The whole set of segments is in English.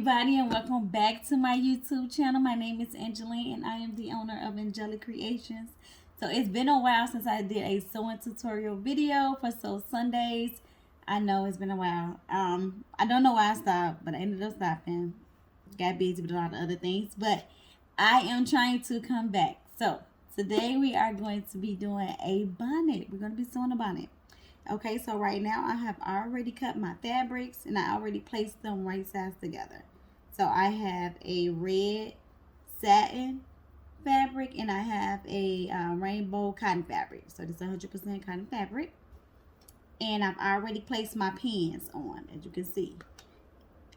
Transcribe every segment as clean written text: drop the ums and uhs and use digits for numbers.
everybody, and welcome back to my YouTube channel. My name is Angeline and I am the owner of Angelic Creations. So it's been a while since I did a sewing tutorial video for Sew Sundays. I know it's been a while. I don't know why I stopped, but I ended up stopping. Got busy with a lot of other things, but I am trying to come back. So today we are going to be doing a bonnet. We're going to be sewing a bonnet. Okay, so right now I have already cut my fabrics and I already placed them right sides together. So I have a red satin fabric and I have a rainbow cotton fabric. So this is 100% cotton fabric. And I've already placed my pins on, as you can see.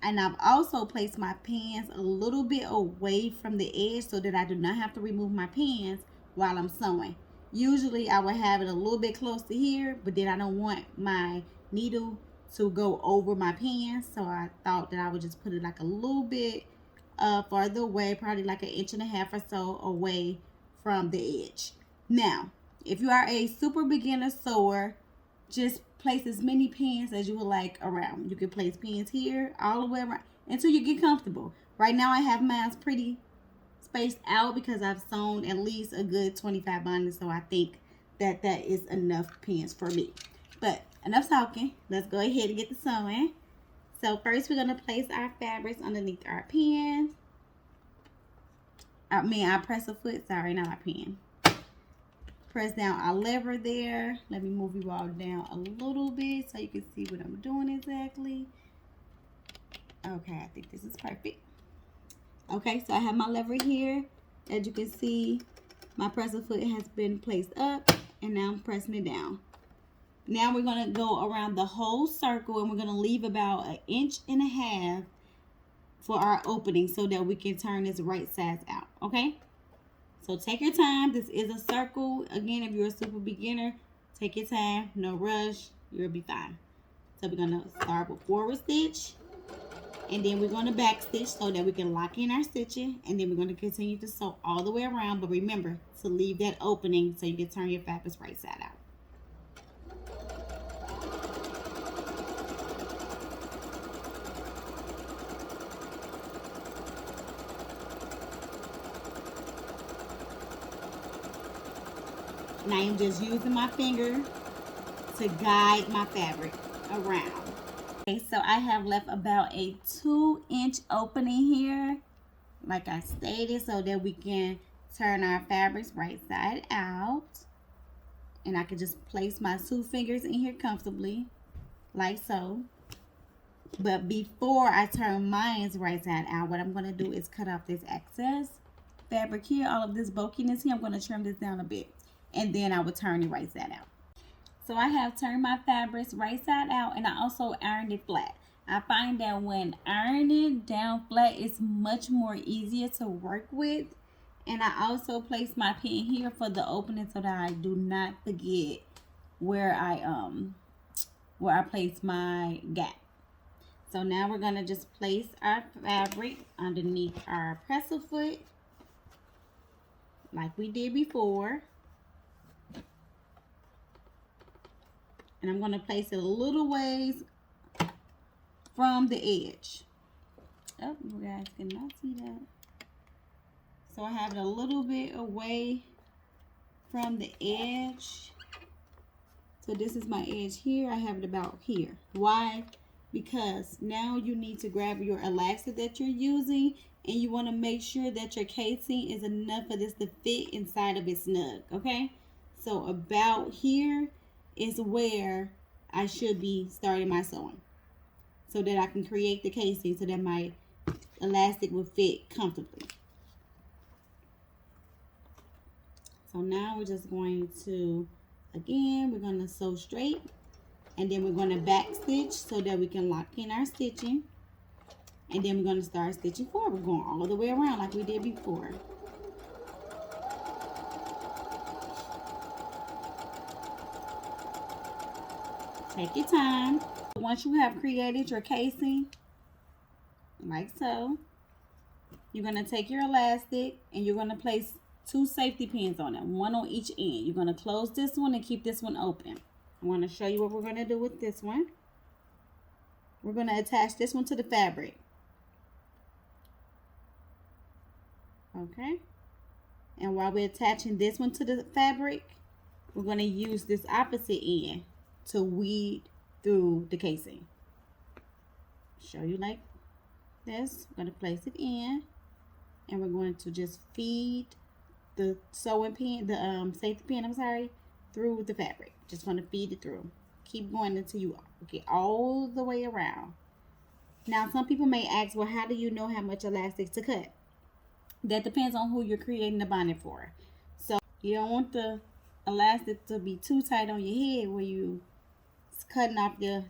And I've also placed my pins a little bit away from the edge so that I do not have to remove my pins while I'm sewing. Usually I would have it a little bit close to here, but then I don't want my needle to go over my pins. So I thought that I would just put it like a little bit farther away, probably like 1.5 inches or so away from the edge. Now, if you are a super beginner sewer, just place as many pins as you would like around. You can place pins here all the way around until you get comfortable. Right now I have mine pretty spaced out because I've sewn at least a good 25 bonnets, so I think that that is enough pins for me. But enough talking, let's go ahead and get the sewing. So first we're going to place our fabrics underneath our pins. Our presser foot, sorry, not our pin. Press down our lever there. Let me move you all down a little bit so you can see what I'm doing exactly. Okay, I think this is perfect. Okay, so I have my lever here. As you can see, my presser foot has been placed up and now I'm pressing it down. Now we're going to go around the whole circle and we're going to leave about 1.5 inches for our opening so that we can turn this right sides out, okay? So take your time. This is a circle. Again, if you're a super beginner, take your time. No rush. You'll be fine. So we're going to start with forward stitch. And then we're going to back stitch so that we can lock in our stitching. And then we're going to continue to sew all the way around. But remember to leave that opening so you can turn your fabrics right side out. And I am just using my finger to guide my fabric around. Okay, so I have left about a 2-inch opening here, like I stated, so that we can turn our fabrics right side out. And I can just place my 2 fingers in here comfortably, like so. But before I turn mine right side out, what I'm going to do is cut off this excess fabric here, all of this bulkiness here. I'm going to trim this down a bit, and then I will turn it right side out. So I have turned my fabrics right side out and I also ironed it flat. I find that when ironing down flat, it's much more easier to work with. And I also place my pin here for the opening so that I do not forget where I place my gap. So now we're going to just place our fabric underneath our presser foot like we did before. And I'm going to place it a little ways from the edge. Oh, you guys cannot see that. So I have it a little bit away from the edge. So this is my edge here. I have it about here. Why? Because now you need to grab your elastic that you're using and you want to make sure that your casing is enough for this to fit inside of it snug. Okay? So about here is where I should be starting my sewing so that I can create the casing so that my elastic will fit comfortably. So now we're just going to, again, we're going to sew straight and then we're going to back stitch so that we can lock in our stitching, and then we're going to start stitching forward. We're going all the way around like we did before. Take your time. Once you have created your casing, like so, you're going to take your elastic and you're going to place 2 safety pins on it, 1 on each end. You're going to close this one and keep this one open. I'm going to show you what we're going to do with this one. We're going to attach this one to the fabric. Okay. And while we're attaching this one to the fabric, we're going to use this opposite end to weed through the casing. Show you like this. I'm going to place it in, and we're going to just feed the sewing pin, the safety pin, I'm sorry, through the fabric. Just going to feed it through. Keep going until you get all the way around. Now, some people may ask, well, how do you know how much elastic to cut? That depends on who you're creating the bonnet for. So you don't want the elastic to be too tight on your head where you cutting off your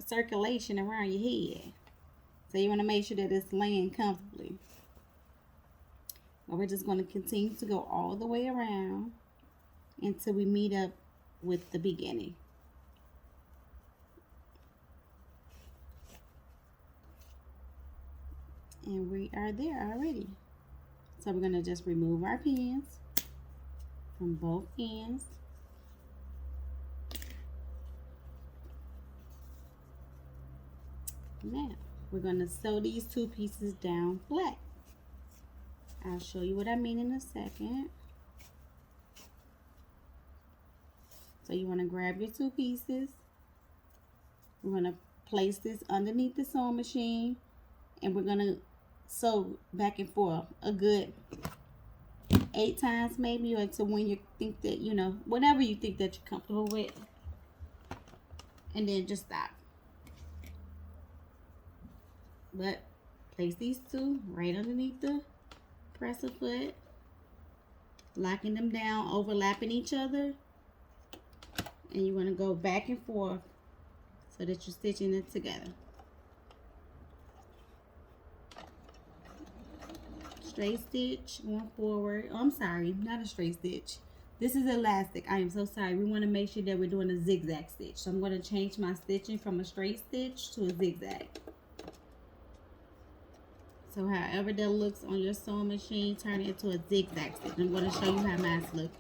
circulation around your head. So you want to make sure that it's laying comfortably. But we're just going to continue to go all the way around until we meet up with the beginning. And we are there already. So we're going to just remove our pins from both ends. Now, we're going to sew these two pieces down flat. I'll show you what I mean in a second. So you want to grab your two pieces. We're going to place this underneath the sewing machine, and we're going to sew back and forth a good 8 times maybe, or to when you think that, you know, whatever you think that you're comfortable with. And then just stop. But place these two right underneath the presser foot, locking them down, overlapping each other. And you want to go back and forth so that you're stitching it together. Straight stitch going forward. Oh, I'm sorry, not a straight stitch. This is elastic. I am so sorry. We want to make sure that we're doing a zigzag stitch. So I'm going to change my stitching from a straight stitch to a zigzag. So however that looks on your sewing machine, turn it into a zigzag stitch. I'm going to show you how mine look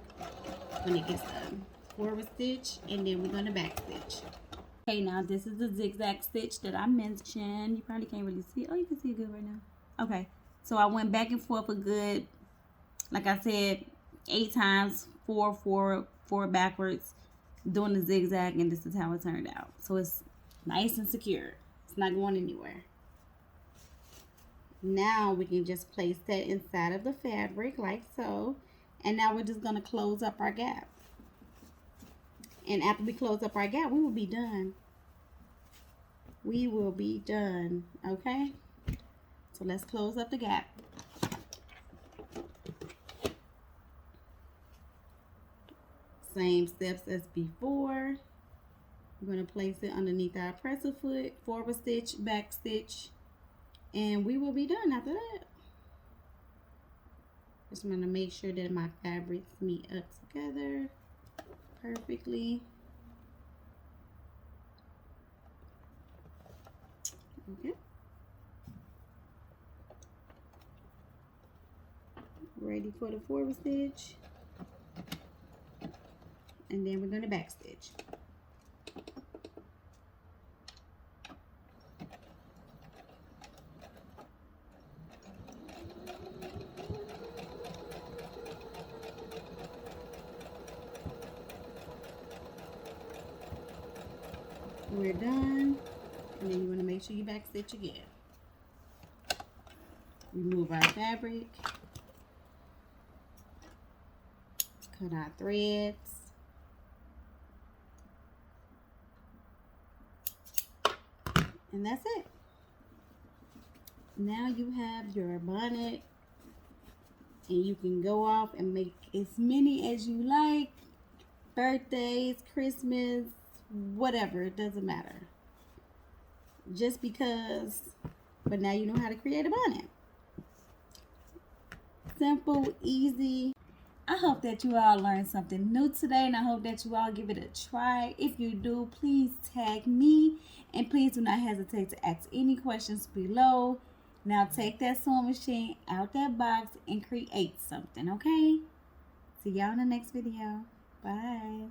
when it gets done. Forward stitch, and then we're going to back stitch. Okay, now this is the zigzag stitch that I mentioned. You probably can't really see. Oh, you can see it good right now. Okay, so I went back and forth a good, like I said, 8 times, 4 forward, 4 backwards, doing the zigzag, and this is how it turned out. So it's nice and secure. It's not going anywhere. Now we can just place that inside of the fabric like so. And now we're just going to close up our gap. And after we close up our gap, we will be done. We will be done, okay? So let's close up the gap. Same steps as before. We're going to place it underneath our presser foot, forward stitch, back stitch, and we will be done after that. Just want to make sure that my fabrics meet up together perfectly. Okay. Ready for the forward stitch. And then we're going to back stitch. We're done, and then you want to make sure you back stitch again. Remove our fabric, cut our threads, and that's it. Now you have your bonnet, and you can go off and make as many as you like. Birthdays, Christmas, whatever, it doesn't matter. Just because, but now you know how to create a bonnet. Simple, easy. I hope that you all learned something new today, and I hope that you all give it a try. If you do, please tag me, and please do not hesitate to ask any questions below. Now take that sewing machine out that box and create something, okay? See y'all in the next video. Bye.